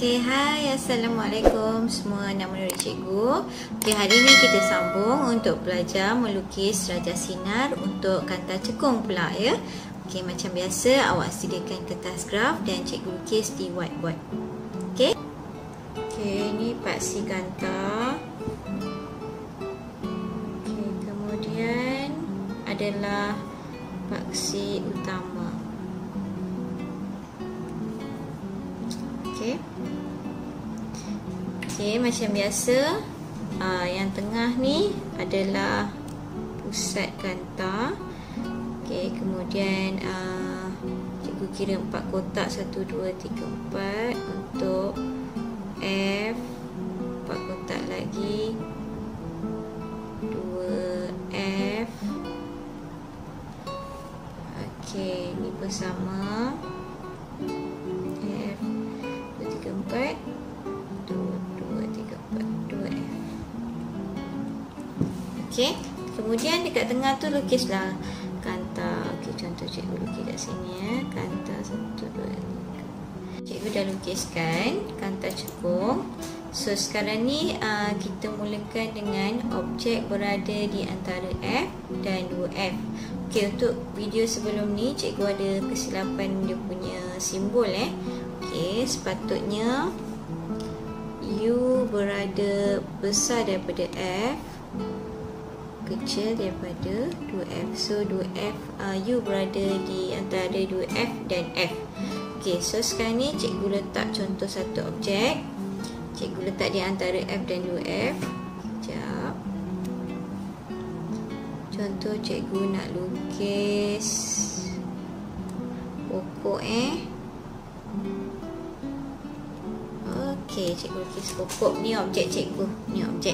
Hai, Assalamualaikum semua. Nama menurut cikgu. Hari ini kita sambung untuk belajar melukis Raja Sinar untuk Kanta Cekung pula ya. Macam biasa awak sediakan kertas graf dan cikgu lukis di whiteboard. Ini paksi Kanta. Kemudian adalah paksi utama. Macam biasa, yang tengah ni adalah pusat Kanta. Kemudian cikgu kira 4 kotak, 1, 2, 3, 4 untuk F. 4 kotak lagi, 2F. Ni bersama F, 2, 3, 4, 2F. Kemudian dekat tengah tu lukislah Kanta. Contoh cikgu lukis kat sini ya. Kanta 1, 2, 3. Cikgu dah lukiskan Kanta Cekung. So sekarang ni kita mulakan dengan objek berada di antara F dan 2F. Untuk video sebelum ni cikgu ada kesilapan dia punya simbol sepatutnya U berada besar daripada F, kecil daripada 2F. So 2F, U berada di antara 2F dan F. So sekarang ni cikgu letak contoh satu objek. Cikgu letak di antara F dan 2F. Sekejap. Contoh cikgu nak lukis pokok cikgu lukis pokok. Ni objek cikgu. Ni objek.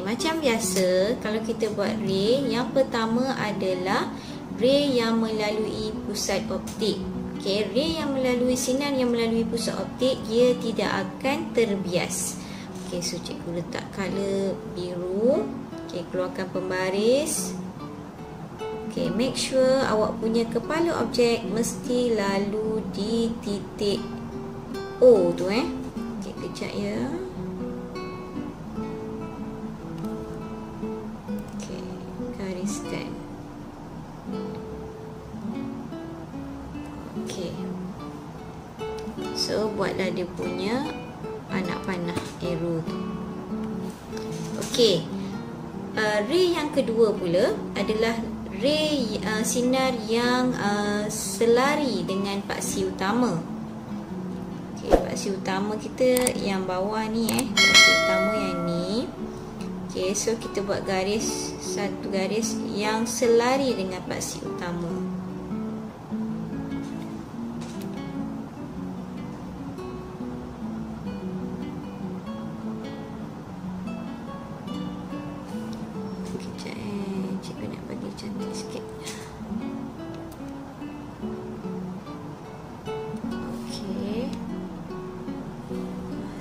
Macam biasa kalau kita buat ray, yang pertama adalah ray yang melalui pusat optik. Ray yang melalui sinar yang melalui pusat optik, dia tidak akan terbias. So cikgu letak color biru. Keluarkan pembaris. Make sure awak punya kepala objek mesti lalu di titik O tu kejap ya. Gariskan. So buatlah dia punya anak panah arrow tu. Ray yang kedua pula adalah ray sinar yang selari dengan paksi utama. Paksi utama kita yang bawah ni paksi utama yang ni. So kita buat garis, satu garis yang selari dengan paksi utama. Cikgu nak bagi cantik sikit.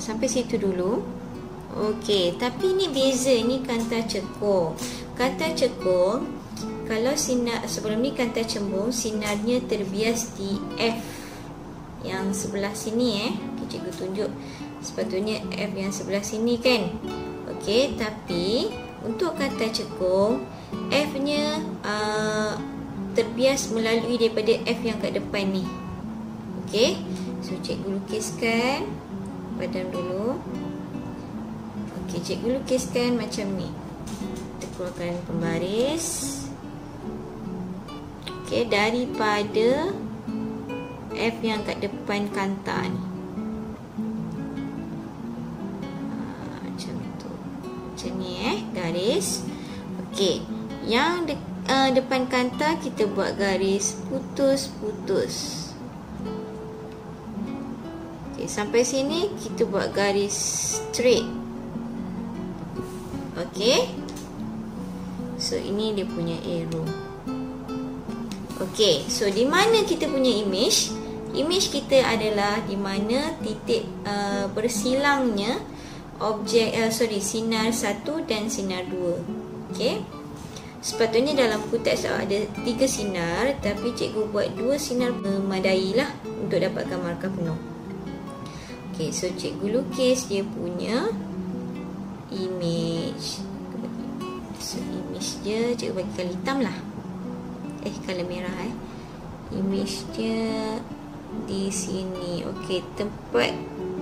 Sampai situ dulu. Tapi ni beza, ni Kanta Cekung. Kanta Cekung, kalau sinar sebelum ni Kanta Cembung, sinarnya terbias di F yang sebelah sini cikgu tunjuk. Sepatutnya F yang sebelah sini kan. Tapi untuk Kanta Cekung, F-nya terbias melalui daripada F yang kat depan ni. So cikgu lukiskan badan dulu. Cikgu lukiskan macam ni. Kita keluarkan pembaris. Daripada F yang kat depan Kanta ni. Macam tu. Macam ni garis. Yang depan Kanta kita buat garis putus-putus. Sampai sini kita buat garis straight. So ini dia punya arrow. So di mana kita punya image? Image kita adalah di mana titik bersilangnya objek sinar 1 dan sinar 2. Sepatutnya dalam buku teks ada 3 sinar, tapi cikgu buat 2 sinar memadai lah untuk dapatkan markah penuh. Okey, so cikgu lukis dia punya image. So image dia cikgu bagi color hitam lah. Color merah Image dia di sini. Okey, tempat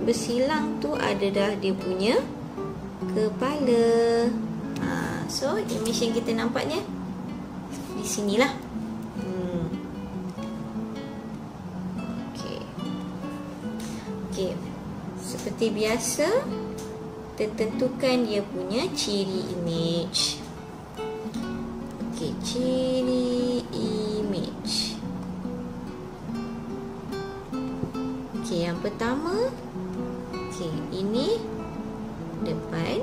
bersilang tu ada dah dia punya kepala. So image yang kita nampaknya di sinilah. Okey. Seperti biasa, tentukan dia punya ciri image. Okey, ciri image. Okey, yang pertama, okey, ini depan,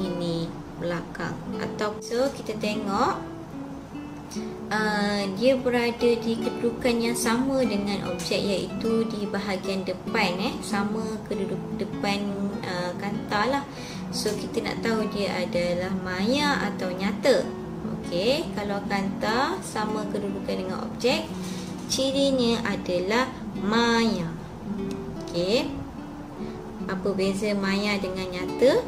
ini belakang. Atau so kita tengok dia berada di kedudukan yang sama dengan objek, iaitu di bahagian depan, sama kedudukan depan kanta lah. So kita nak tahu dia adalah maya atau nyata. Okey, kalau kanta sama kedudukan dengan objek, cirinya adalah maya. Okey, apa beza maya dengan nyata?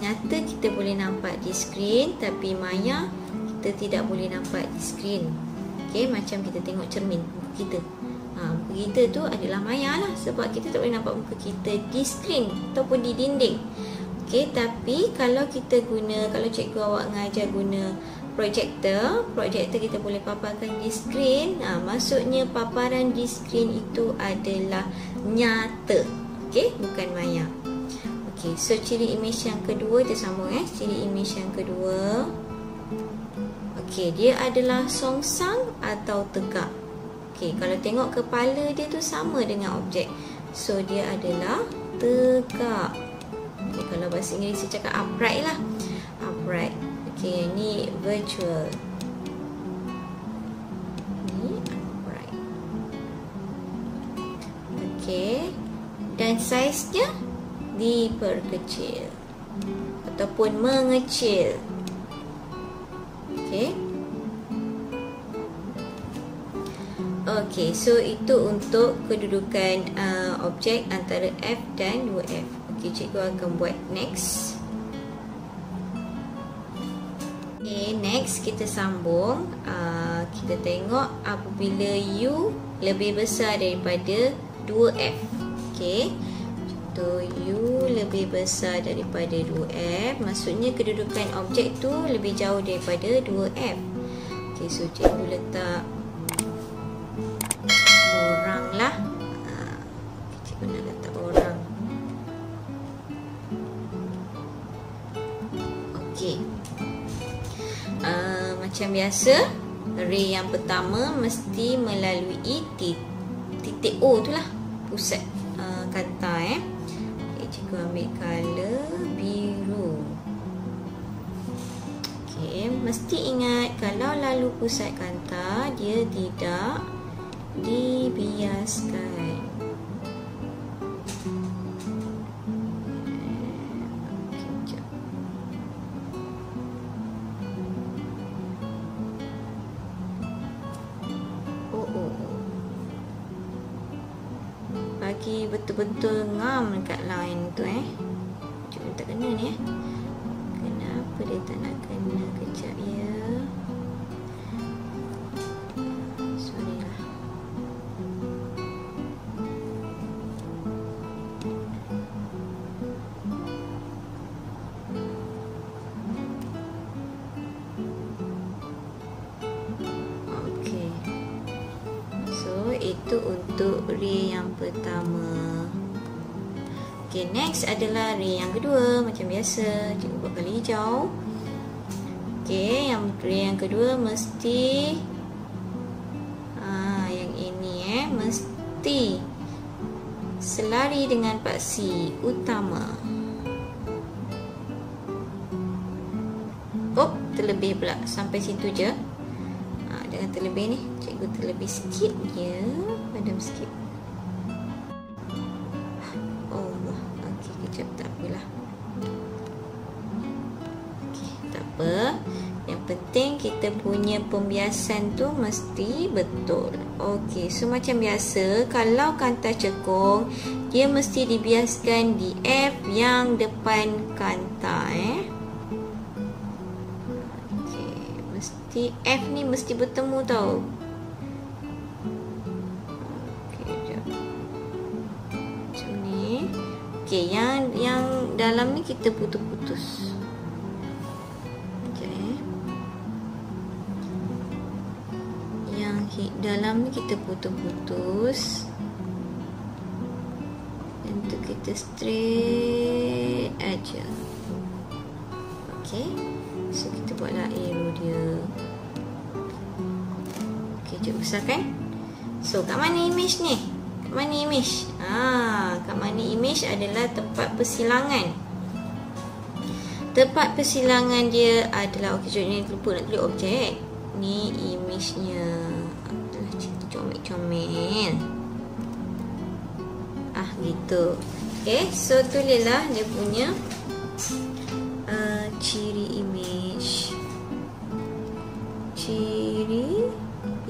Nyata kita boleh nampak di skrin, tapi maya kita tidak boleh nampak di skrin. Okey, macam kita tengok cermin muka kita. Muka kita tu adalah maya lah, sebab kita tak boleh nampak muka kita di skrin ataupun di dinding. Okey, tapi kalau kita guna, kalau cikgu awak mengajar guna projektor kita boleh paparkan di skrin. Maksudnya paparan di skrin itu adalah nyata. Okey, bukan maya. Okey, so ciri image yang kedua kita sambung ciri image yang kedua. Okey, dia adalah songsang atau tegak. Okey, kalau tengok kepala dia tu sama dengan objek, so dia adalah tegak. Okey, kalau bahasa Inggeris saya cakap upright lah. Upright. Okey, ni virtual. Ni upright. Okey, dan saiznya diperkecil ataupun mengecil. Okey. Okey, so itu untuk kedudukan objek antara F dan 2F. Okey, cikgu akan buat next. Okey, next kita sambung. Kita tengok apabila U lebih besar daripada 2F. Okey. Contoh U lebih besar daripada 2F, maksudnya kedudukan objek tu lebih jauh daripada 2F. Okey, so cikgu letak orang lah. Cikgu nak letak orang. Okey. Macam biasa, ray yang pertama mesti melalui titik O tu lah, pusat kanta. Cikgu ambil color biru. Okey, mesti ingat kalau lalu pusat kanta, dia tidak dibiaskan. Bagi betul-betul ngam dekat line tu Cuba tak kena ni Kenapa dia tak nak kena? Kejap ya. Sorry lah. Itu untuk ray yang pertama. Okay, next adalah ray yang kedua. Macam biasa, cikgu buat kali hijau. Okay, ray yang kedua mesti yang ini mesti selari dengan paksi utama. Oh, terlebih pula. Sampai situ je. Jangan terlebih ni. Cikgu terlebih sikit je. Padam sikit. Allah. Okey, kejap. Tak apalah. Okey, tak apa. Yang penting kita punya pembiasan tu mesti betul. Okey, so macam biasa kalau kanta cekung, dia mesti dibiaskan di F yang depan kanta Okey, mesti F ni mesti bertemu tau. Okey, jap. Macam ni. Okey, yang dalam ni kita putus-putus. Dalam ni kita putus-putus. Dan tu kita straight aja. Okey. So kita buatlah arrow dia. Okey, jom besarkan. So kat mana image ni? Kat mana image? Kat mana image adalah tempat persilangan. Tempat persilangan dia adalah, okey, jom ni lupa nak tulis objek. Ni image-nya. Comel. Gitu. Okay, so tulislah dia punya ciri image. Ciri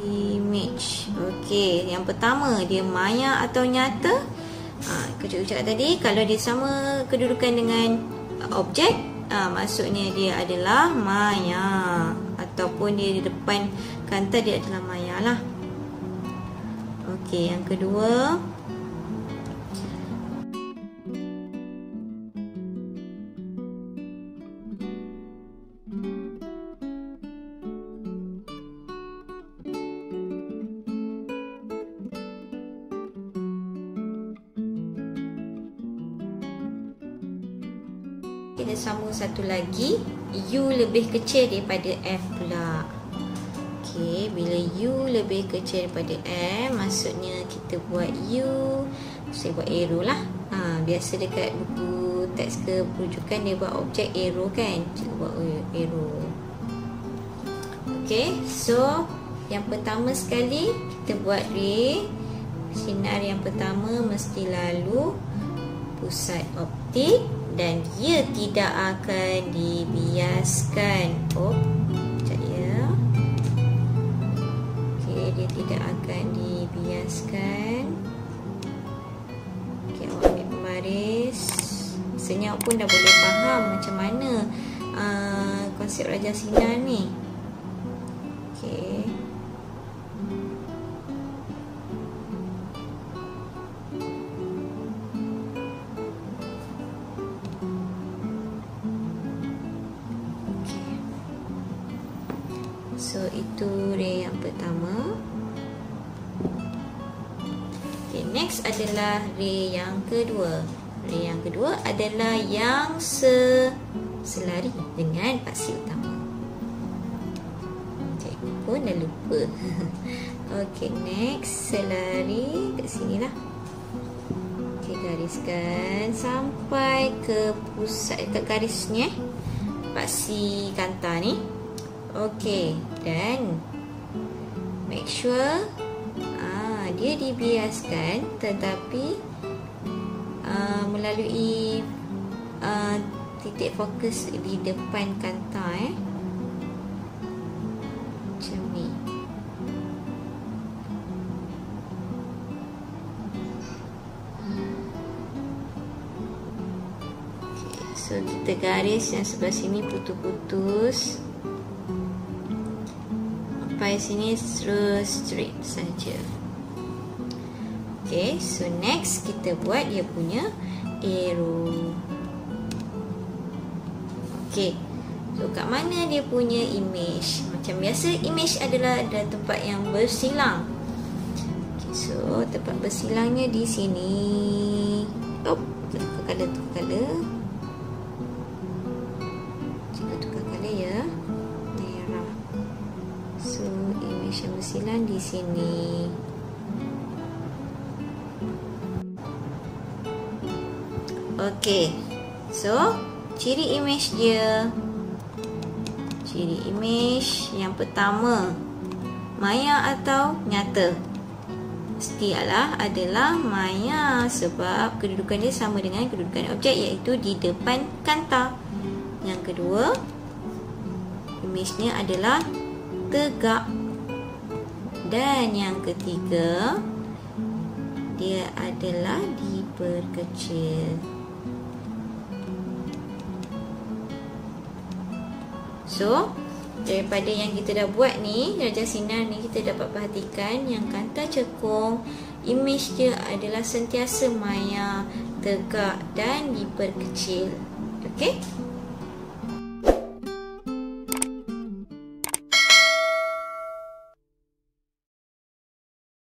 image. Okay, yang pertama dia maya atau nyata. Kita cakap tadi, kalau dia sama kedudukan dengan objek, maksudnya dia adalah maya. Ataupun dia di depan kanta, dia adalah maya lah. Okey, yang kedua, kita sambung satu lagi, U lebih kecil daripada F pula. Okey, bila U lebih kecil daripada M, maksudnya kita buat U, saya buat arrow lah. Biasa dekat buku teks ke perujukan dia buat objek arrow kan. Kita buat arrow. Okey, so yang pertama sekali kita buat ray. Sinar yang pertama mesti lalu pusat optik dan dia tidak akan dibiaskan. Dia tidak akan dibiaskan. Okey, awak ambil pembaris. Senyap pun dah boleh faham macam mana konsep Raja Sinar ni. Okey. So itu ray yang pertama. Okay, next adalah ray yang kedua. Ray yang kedua adalah yang selari dengan paksi utama. Okay, pun dah lupa. Okay, next selari kat sini lah. Okay, gariskan sampai ke pusat dekat garisnya paksi kanta ni. Okey, dan make sure dia dibiaskan tetapi melalui titik fokus di depan kanta macam ni. Okay, so kita garis yang sebelah sini putus-putus. Sampai sini terus straight saja. Okay, so next kita buat dia punya arrow. Okay, so kat mana dia punya image? Macam biasa, image adalah tempat yang bersilang. Okay, so tempat bersilangnya di sini. Tukar color. Tukar color ya. Yang bersilang di sini. Okey. So, ciri image dia. Ciri image yang pertama, maya atau nyata. Mesti adalah maya sebab kedudukan dia sama dengan kedudukan objek, iaitu di depan kanta. Yang kedua, imejnya adalah tegak. Dan yang ketiga, dia adalah diperkecil. So, daripada yang kita dah buat ni, rajah sinar ni, kita dapat perhatikan yang kanta cekung, imej dia adalah sentiasa maya, tegak dan diperkecil. Okey?